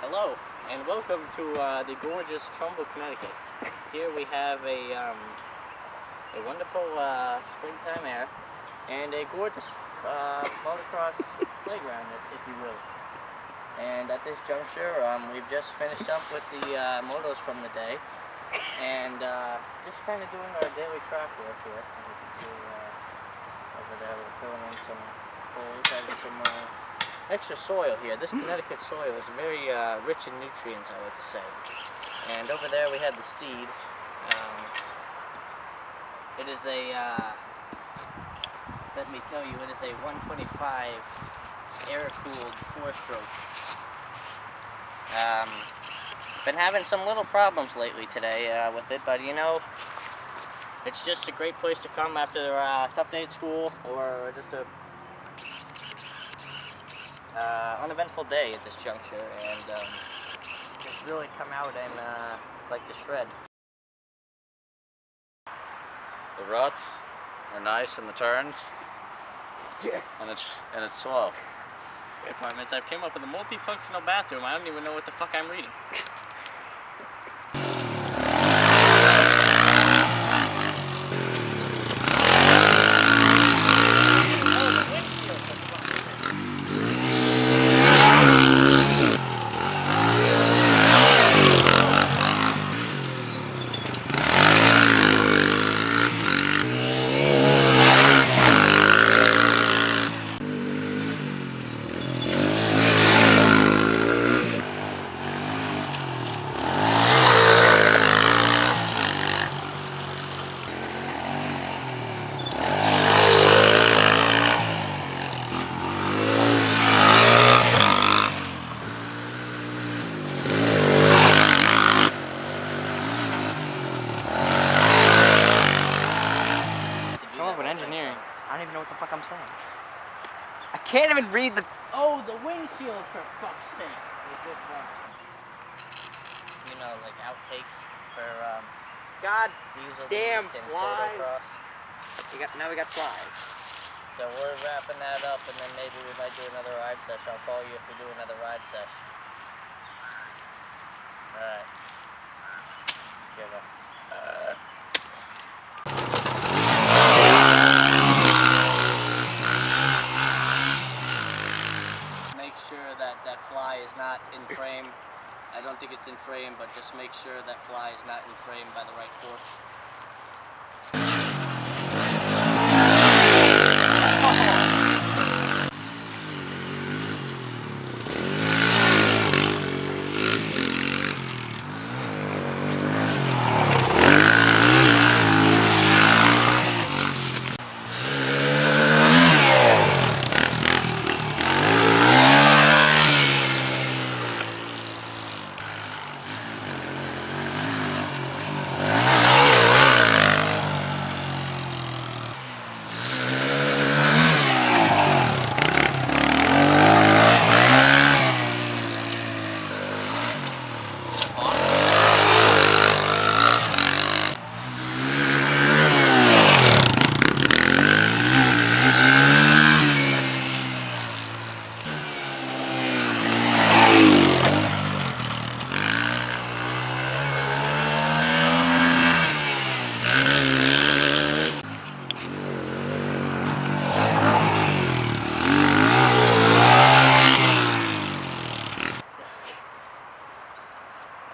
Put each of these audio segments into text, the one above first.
Hello, and welcome to the gorgeous Trumbull, Connecticut. Here we have a wonderful springtime air and a gorgeous motocross playground, if you will. And at this juncture, we've just finished up with the motos from the day, and just kind of doing our daily track work here. As you can see over there, we're filling in some holes, having some extra soil here. This Connecticut soil is very rich in nutrients, I like to say. And over there we had the Steed. It is a, let me tell you, it is a 125 air-cooled 4-stroke. Been having some little problems lately today with it, but you know, it's just a great place to come after a tough day at school, or just a uneventful day at this juncture, and just really come out and like to shred. The ruts are nice in the turns, Yeah. and it's suave. Apartments. I've came up with a multifunctional bathroom. I don't even know what the fuck I'm reading. Engineering. I don't even know what the fuck I'm saying. I can't even read the... Oh, the windshield, for fuck's sake. Is this one? You know, like outtakes for God diesel damn and flies. motocross. Now we got flies. So we're wrapping that up, and then maybe we might do another ride session. I'll call you if we do another ride session. Alright. Give us. Make sure that fly is not in frame. I don't think it's in frame, but just make sure that fly is not in frame by the right fork.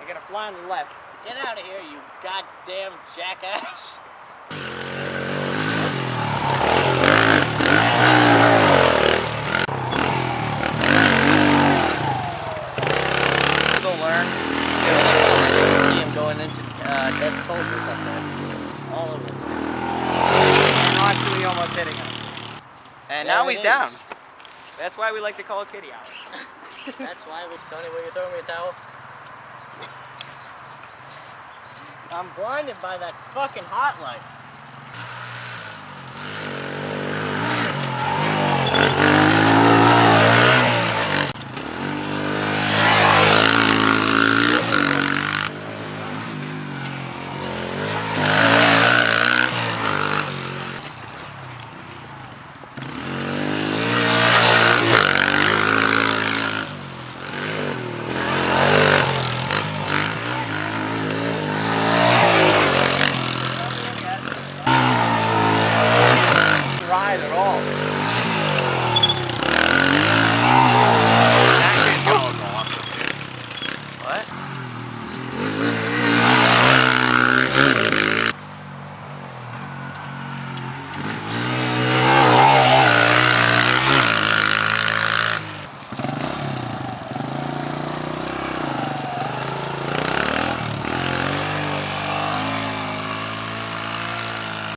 I got a fly on the left. Get out of here, you goddamn jackass! Go learn. See him going into dead soldiers up there. All over. And actually almost hitting us. And There now it he's is. down. That's why we like to call it kitty hour. That's why we... Tony, will you throw me a towel? I'm blinded by that fucking hot light. ride at all.